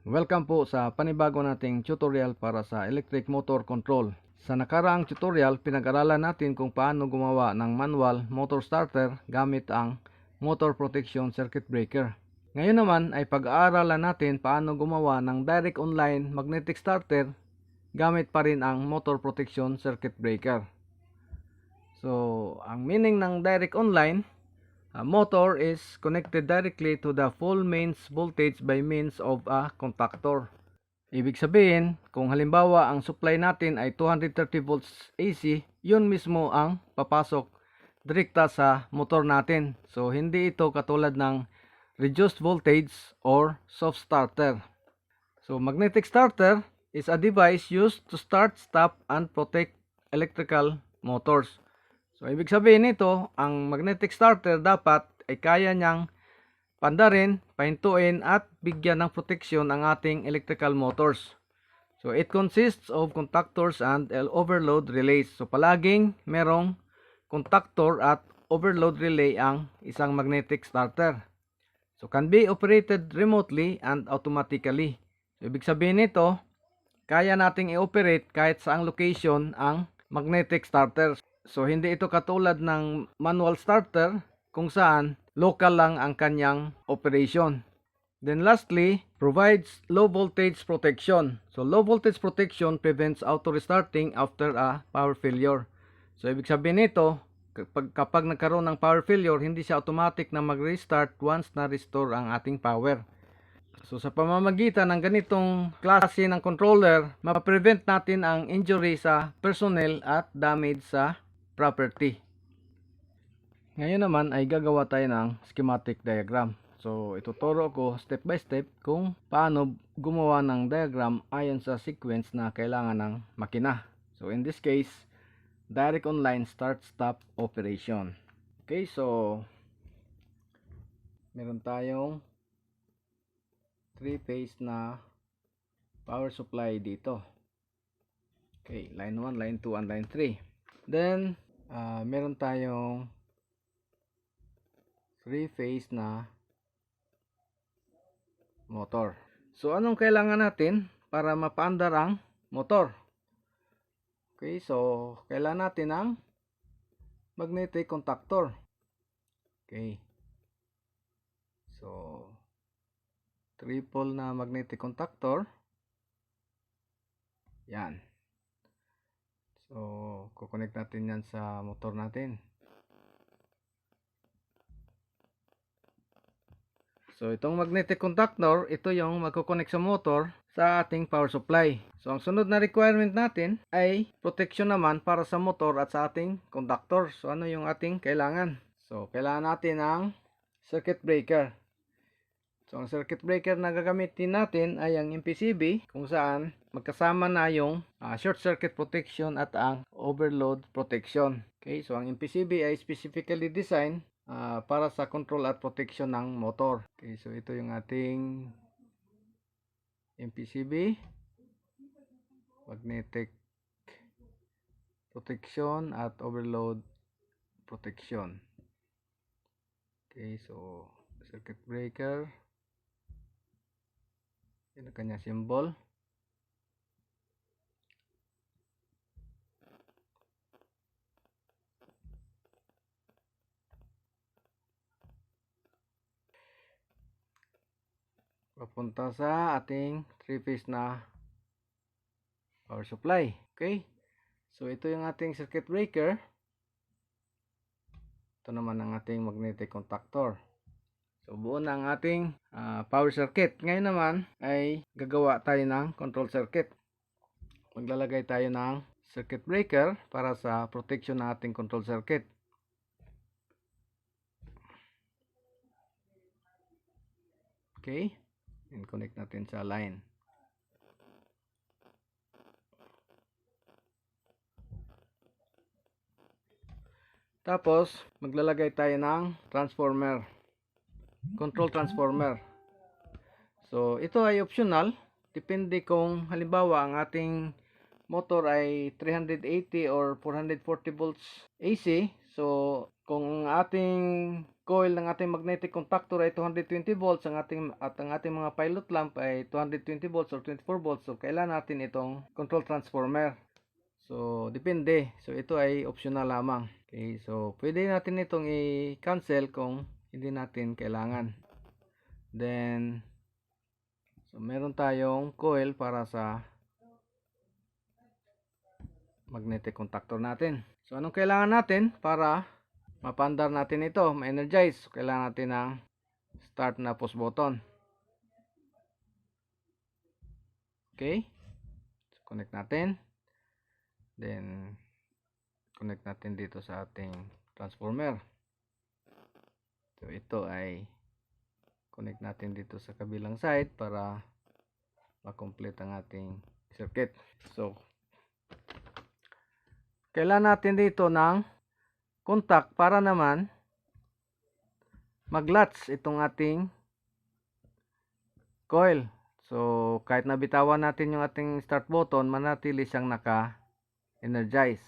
Welcome po sa panibago nating tutorial para sa electric motor control. Sa nakaraang tutorial, pinag-aralan natin kung paano gumawa ng manual motor starter gamit ang motor protection circuit breaker. Ngayon naman ay pag-aaralan natin paano gumawa ng direct online magnetic starter gamit pa rin ang motor protection circuit breaker. So, ang meaning ng direct online, a motor is connected directly to the full mains voltage by means of a contactor. Ibig sabihin, kung halimbawa ang supply natin ay 230 volts AC, yun mismo ang papasok direkta sa motor natin. So, hindi ito katulad ng reduced voltage or soft starter. So, magnetic starter is a device used to start, stop, and protect electrical motors. So, ibig sabihin nito, ang magnetic starter dapat ay kaya niyang pandarin, pahintuin at bigyan ng proteksyon ang ating electrical motors. So, it consists of contactors and overload relays. So, palaging merong contactor at overload relay ang isang magnetic starter. So, can be operated remotely and automatically. So, ibig sabihin nito, kaya nating i-operate kahit saang location ang magnetic starter. So, hindi ito katulad ng manual starter kung saan local lang ang kanyang operation. Then lastly, provides low voltage protection. So, low voltage protection prevents auto restarting after a power failure. So, ibig sabihin nito, kapag nagkaroon ng power failure, hindi siya automatic na mag-restart once na-restore ang ating power. So, sa pamamagitan ng ganitong klase ng controller, ma-prevent natin ang injury sa personnel at damage sa property. Ngayon naman ay gagawa tayo ng schematic diagram. So, ituturo ko step by step kung paano gumawa ng diagram ayon sa sequence na kailangan ng makina. So, in this case, direct online start-stop operation. Okay, so meron tayong 3-phase na power supply dito. Okay, line 1, line 2, and line 3. Then, meron tayong 3-phase na motor. So, anong kailangan natin para mapaandar ang motor? Okay, so, kailangan natin ng magnetic contactor. Okay. So, triple na magnetic contactor. Yan. So, kukonect natin yan sa motor natin. So, itong magnetic contactor, ito yung magkukonect sa motor sa ating power supply. So, ang sunod na requirement natin ay protection naman para sa motor at sa ating conductor. So, ano yung ating kailangan? So, kailangan natin ng circuit breaker. So, ang circuit breaker na gagamitin natin ay ang MPCB kung saan magkasama na yung short circuit protection at ang overload protection. Okay, so ang MPCB ay specifically designed para sa control at protection ng motor. Okay, so ito yung ating MPCB, magnetic protection at overload protection. Okay, so circuit breaker, yun ang kanya symbol. Papunta sa ating 3-phase na power supply. Okay, so ito yung ating circuit breaker. Ito naman ang ating magnetic contactor. So, buo na ang ating power circuit. Ngayon naman ay gagawa tayo ng control circuit. Maglalagay tayo ng circuit breaker para sa protection ng ating control circuit. Okay, and connect natin sa line. Tapos, maglalagay tayo ng transformer. Control transformer. So, ito ay optional. Depende kung halimbawa ang ating motor ay 380 or 440 volts AC. So, kung ang ating coil ng ating magnetic contactor ay 220 volts, ang ating mga pilot lamp ay 220 volts or 24 volts, so kailangan natin itong control transformer. So, depende. So, ito ay optional lamang. Okay, so pwede natin itong i-cancel kung hindi natin kailangan. Then, so meron tayong coil para sa magnetic contactor natin. So, anong kailangan natin para mapandar natin ito, ma-energize? So, kailangan natin ng start na push button. Okay. So, connect natin. Then, connect natin dito sa ating transformer. So, ito ay connect natin dito sa kabilang side para ma-complete ang ating circuit. So, kailangan natin dito ng contact para naman mag-latch itong ating coil. So, kahit nabitawan natin yung ating start button, manatili siyang naka-energize.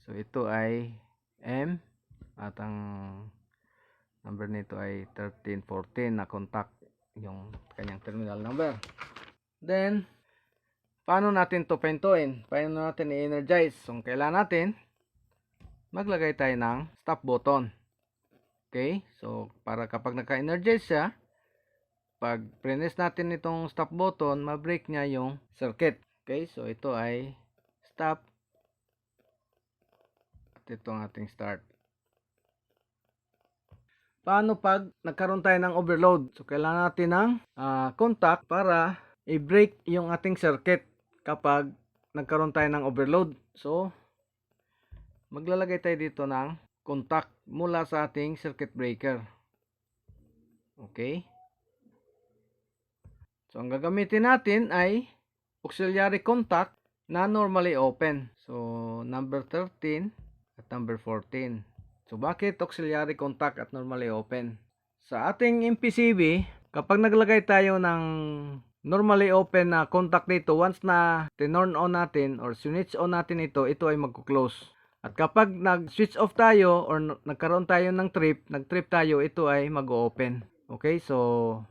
So, ito ay M at ang number nito ay 1314 na contact yung kanyang terminal number. Then, paano natin to pintuin? Paano natin i-energize? So, kailangan natin maglagay tayo ng stop button. Okay? So, para kapag naka-energize siya, pag press natin itong stop button, ma-break niya yung circuit. Okay? So, ito ay stop. At ito ang ating start. Paano pag nagkaroon tayo ng overload? So, kailangan natin ng contact para i-break yung ating circuit kapag nagkaroon tayo ng overload. So, maglalagay tayo dito ng contact mula sa ating circuit breaker. Okay? So, ang gagamitin natin ay auxiliary contact na normally open. So, number 13 at number 14. So, bakit auxiliary contact at normally open? Sa ating MPCB, kapag naglagay tayo ng normally open na contact dito, once na turn on natin or switch on natin ito, ito ay magko-close. At kapag nag-switch off tayo or nagkaroon tayo ng trip, nag-trip tayo, ito ay mag-open. Okay, so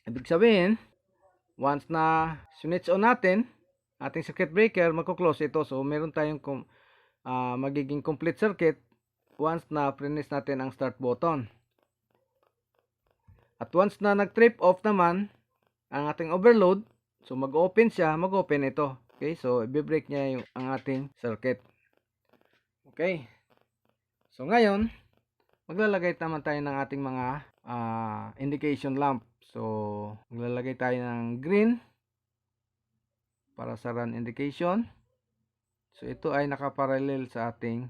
ibig sabihin, once na switch on natin, ating circuit breaker, magko-close ito. So, meron tayong magiging complete circuit once na press natin ang start button. At once na nag-trip off naman ang ating overload, so mag-open siya, mag-open ito. Okay, so i-break niya ang ating circuit. Okay. So ngayon, maglalagay naman tayo ng ating mga indication lamp. So, maglalagay tayo ng green para sa run indication. So, ito ay nakaparallel sa ating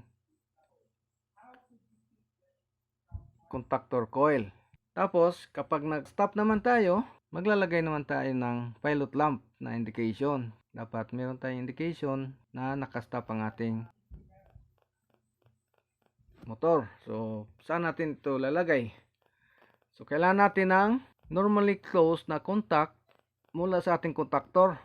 contactor coil. Tapos, kapag nag-stop naman tayo, maglalagay naman tayo ng pilot lamp na indication. Dapat meron tayong indication na nakastop ang ating motor. So, saan natin ito lalagay? So, kailangan natin ng normally closed na contact mula sa ating contactor.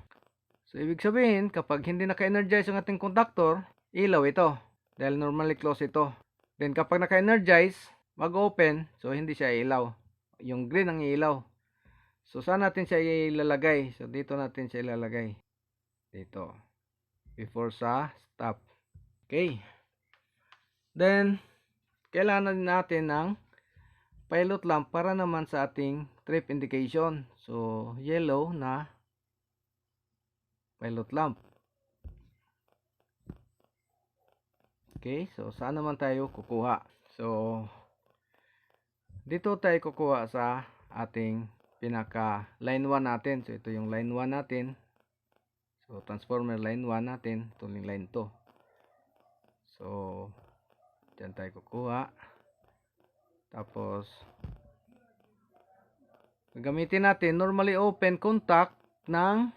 So, ibig sabihin, kapag hindi naka-energize ang ating contactor, ilaw ito. Dahil normally closed ito. Then, kapag naka-energize, mag-open, so hindi siya ilaw. Yung green ang ilaw. So, saan natin siya ilalagay? So, dito natin siya ilalagay. Dito. Before sa stop. Okay. Then, kailangan natin ng pilot lamp para naman sa ating trip indication. So, yellow na pilot lamp. Okay. So, saan naman tayo kukuha? So, dito tayo kukuha sa ating pinaka line 1 natin. So, ito yung line 1 natin. So, transformer line 1 natin. Ito yung line 2. So, dyan tayo kukuha. Tapos, gagamitin natin normally open contact ng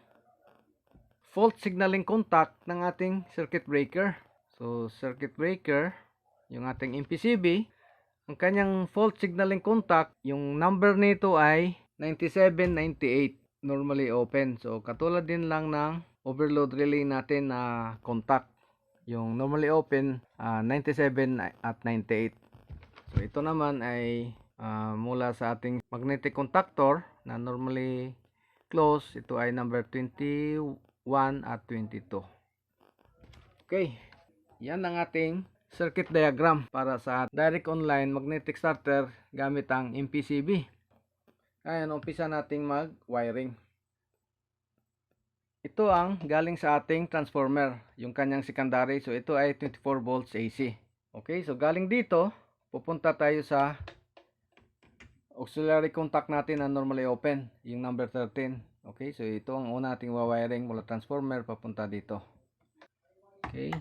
fault signaling contact ng ating circuit breaker. So, circuit breaker, yung ating MPCB, ang kanyang fault signaling contact, yung number nito ay 9798, normally open. So, katulad din lang ng overload relay natin na contact. Yung normally open 97 at 98. So ito naman ay mula sa ating magnetic contactor na normally close, ito ay number 21 at 22. Okay, yan ang ating circuit diagram para sa direct online magnetic starter gamit ang MPCB. Ayan, umpisa nating mag-wiring. Ito ang galing sa ating transformer, yung kanyang secondary. So ito ay 24 volts AC. Okay, so galing dito, pupunta tayo sa auxiliary contact natin na normally open, yung number 13. Okay, so ito ang una nating wiring mula transformer papunta dito. Okay.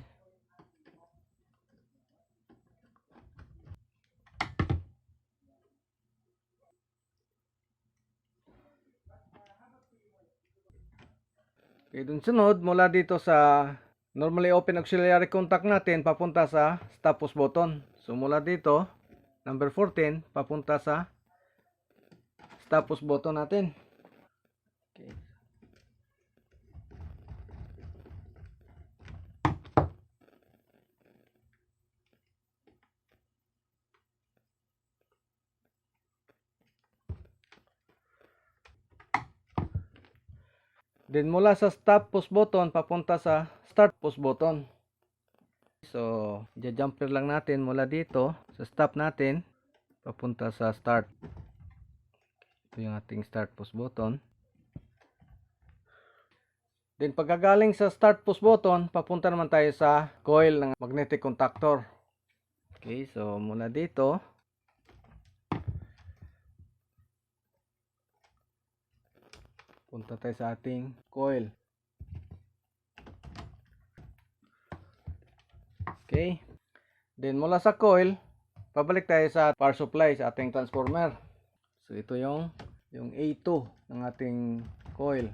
Okay, dun sunod, mula dito sa normally open auxiliary contact natin, papunta sa stop push button. So mula dito, number 14, papunta sa stop push button natin. Okay. Then mula sa stop push button, papunta sa start push button. So, jumper lang natin mula dito sa stop natin, papunta sa start. Ito yung ating start push button. Then pagkagaling sa start push button, papunta naman tayo sa coil ng magnetic contactor. Okay, so mula dito, punta tayo sa ating coil. Okay. Then mula sa coil, pabalik tayo sa power supply sa ating transformer. So ito yung A2 ng ating coil.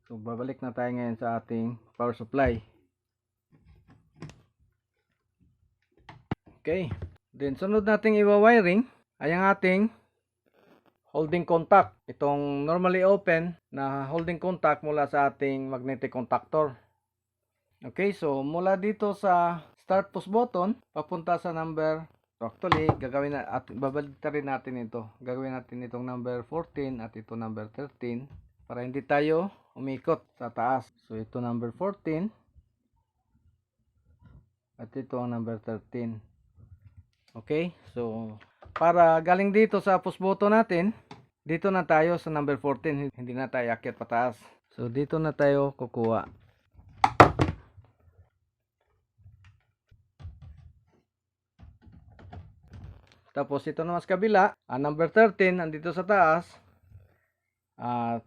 So babalik na tayo ngayon sa ating power supply. Okay. Then sunod nating i-wiring ay ang ating holding contact. Itong normally open na holding contact mula sa ating magnetic contactor. Okay, so mula dito sa start push button, papunta sa number, actually, gagawin na, at babalik rin natin ito. Gagawin natin itong number 14 at ito number 13 para hindi tayo umikot sa taas. So ito number 14 at ito ang number 13. Okay, so para galing dito sa push button natin, dito na tayo sa number 14, hindi na tayo akyat pataas. So dito na tayo kukuha. Tapos ito naman sa kabila, number 13 andito sa taas.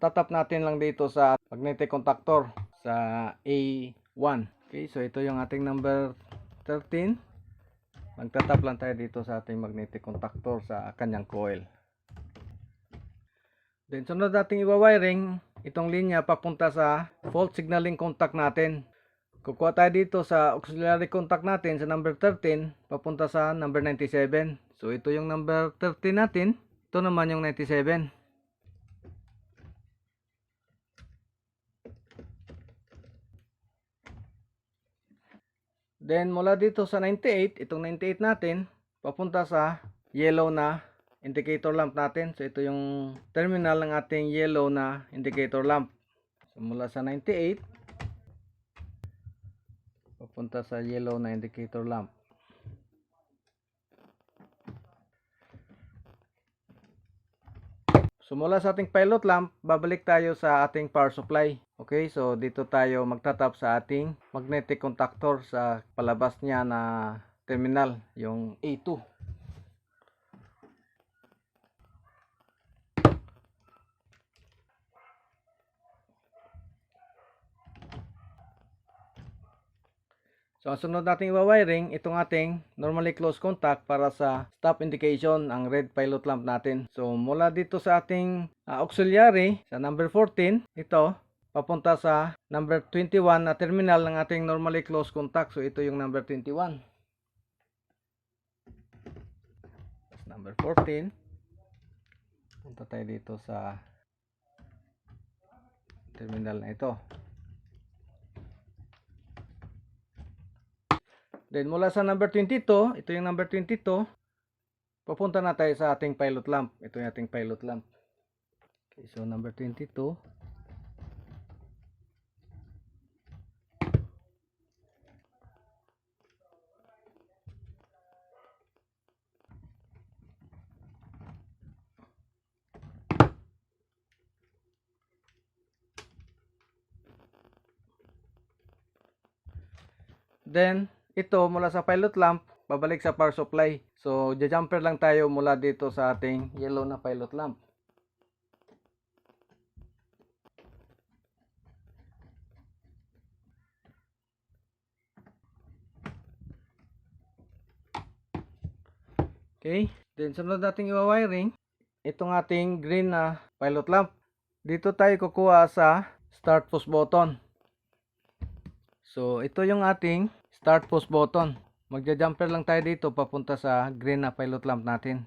Tatap natin lang dito sa magnetic contactor sa A1. Okay, so ito yung ating number 13. Magtatap lang tayo dito sa ating magnetic contactor sa kanyang coil. Then sunod nating i-wiring itong linya papunta sa fault signaling contact natin. Kukuha tayo dito sa auxiliary contact natin sa number 13 papunta sa number 97. So ito yung number 13 natin, ito naman yung 97. Then mula dito sa 98, itong 98 natin, papunta sa yellow na indicator lamp natin. So ito yung terminal ng ating yellow na indicator lamp. So mula sa 98, papunta sa yellow na indicator lamp. So mula sa ating pilot lamp, babalik tayo sa ating power supply. Okay, so dito tayo magtatap sa ating magnetic contactor sa palabas niya na terminal, yung A2. So ang sunod nating i-wiring, itong ating normally close contact para sa stop indication, ang red pilot lamp natin. So mula dito sa ating auxiliary, sa number 14, ito, papunta sa number 21 na terminal ng ating normally close contact. So ito yung number 21. Number 14. Punta tayo dito sa terminal na ito. Then mula sa number 22, ito yung number 22, papunta na tayo sa ating pilot lamp. Ito yung ating pilot lamp. Okay, so number 22. Then, ito mula sa pilot lamp, babalik sa power supply. So, jumper lang tayo mula dito sa ating yellow na pilot lamp. Okay, then sunod nating i-wiring itong ating green na pilot lamp. Dito tayo kukuha sa start push button. So, ito yung ating start push button. Magja-jumper lang tayo dito papunta sa green na pilot lamp natin.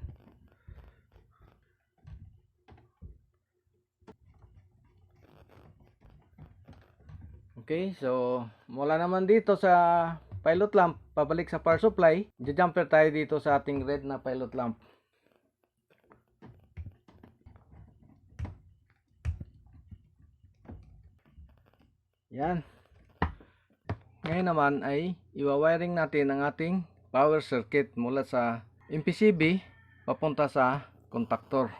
Okay, so mula naman dito sa pilot lamp, pabalik sa power supply, jumper tayo dito sa ating red na pilot lamp. Yan. Ngayon naman ay iwa-wiring natin ang ating power circuit mula sa MPCB papunta sa contactor.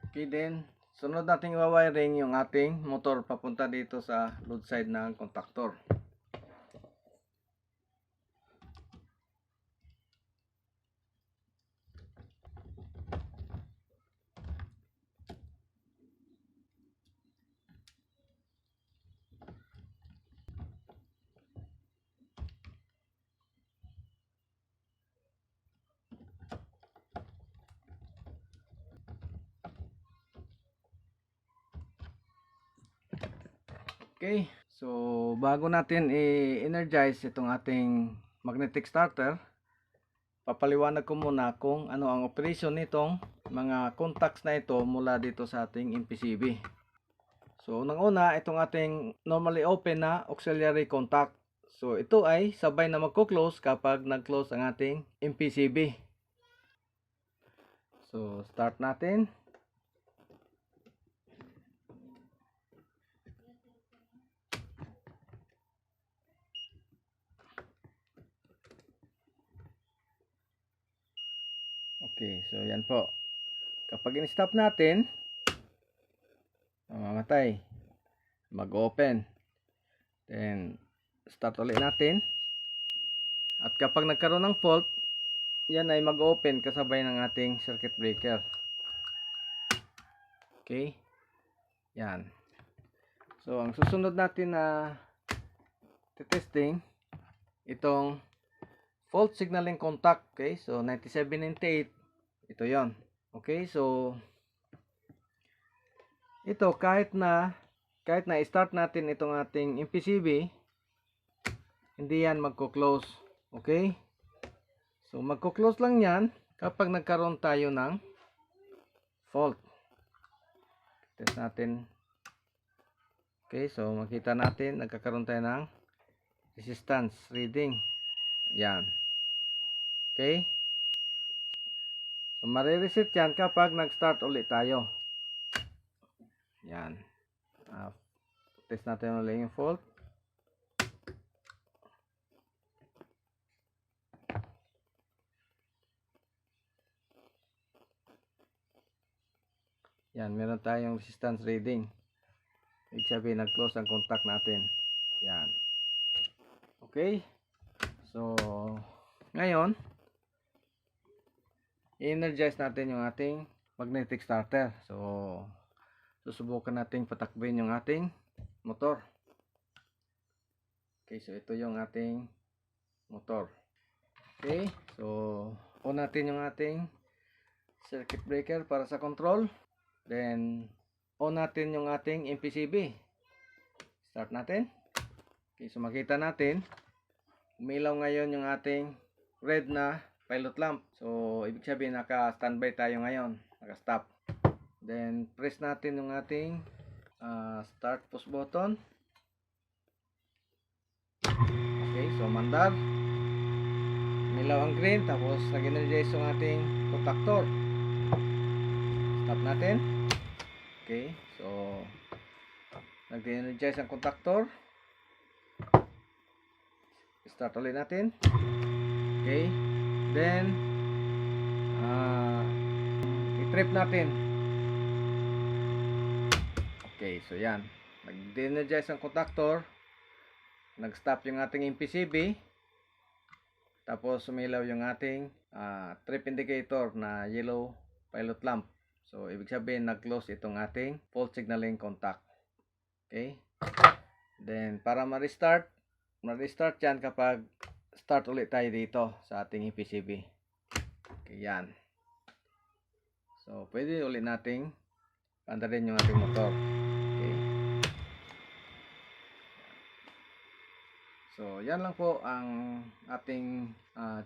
Okay, then sunod nating i-wiring yung ating motor papunta dito sa load side ng contactor. Okay, so bago natin i-energize itong ating magnetic starter, papaliwanag ko muna kung ano ang operation nitong mga contacts na ito mula dito sa ating MPCB. So unang-una, itong ating normally open na auxiliary contact. So ito ay sabay na magko-close kapag nag-close ang ating MPCB. So start natin. Okay, so yan po. Kapag in-stop natin, mamamatay. Mag-open. Then, start ulit natin. At kapag nagkaroon ng fault, yan ay mag-open kasabay ng ating circuit breaker. Okay. Yan. So, ang susunod natin na testing, itong fault signaling contact. Okay, so 9798. Ito yon. Okay, so ito kahit na i-start natin itong ating MPCB, hindi yan magko-close. Okay? So magko-close lang yan kapag nagkaroon tayo ng fault. Test natin. Okay, so makita natin nagkakaroon tayo ng resistance reading. Yan. Okay? So, marireset yan kapag nag-start ulit tayo. Yan. Test natin ulit yung fault. Yan, meron tayong resistance reading. Ibig sabihin, nag-close ang contact natin. Yan. Okay. So, ngayon, i-energize natin yung ating magnetic starter. So, susubukan nating patakbin yung ating motor. Okay, so ito yung ating motor. Okay, so on natin yung ating circuit breaker para sa control. Then, on natin yung ating MPCB. Start natin. Okay, so makita natin, umilaw ngayon yung ating red na pilot lamp. So, ibig sabihin naka-standby tayo ngayon. Naka-stop. Then, press natin yung ating start push button. Okay, so mandar. Umilaw ang green. Tapos, nag-energize yung ating contactor. Stop natin. Okay, so nag-energize ang contactor. Start ulit natin. Okay, then i-trip natin. Okay, so yan, nag-energize ang contactor, nag-stop yung ating MPCB, tapos sumilaw yung ating trip indicator na yellow pilot lamp. So ibig sabihin nag-close itong ating fault signaling contact. Okay, then para ma-restart yan kapag start ulit tayo dito sa ating PCB. Okay, yan. So, pwede ulit nating pandarin yung ating motor. Okay. So, yan lang po ang ating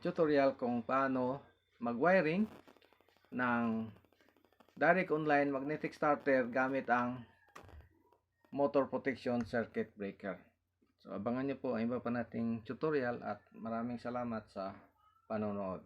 tutorial kung paano mag-wiring ng direct online magnetic starter gamit ang motor protection circuit breaker. So, abangan nyo po ang iba pa nating tutorial at maraming salamat sa panonood.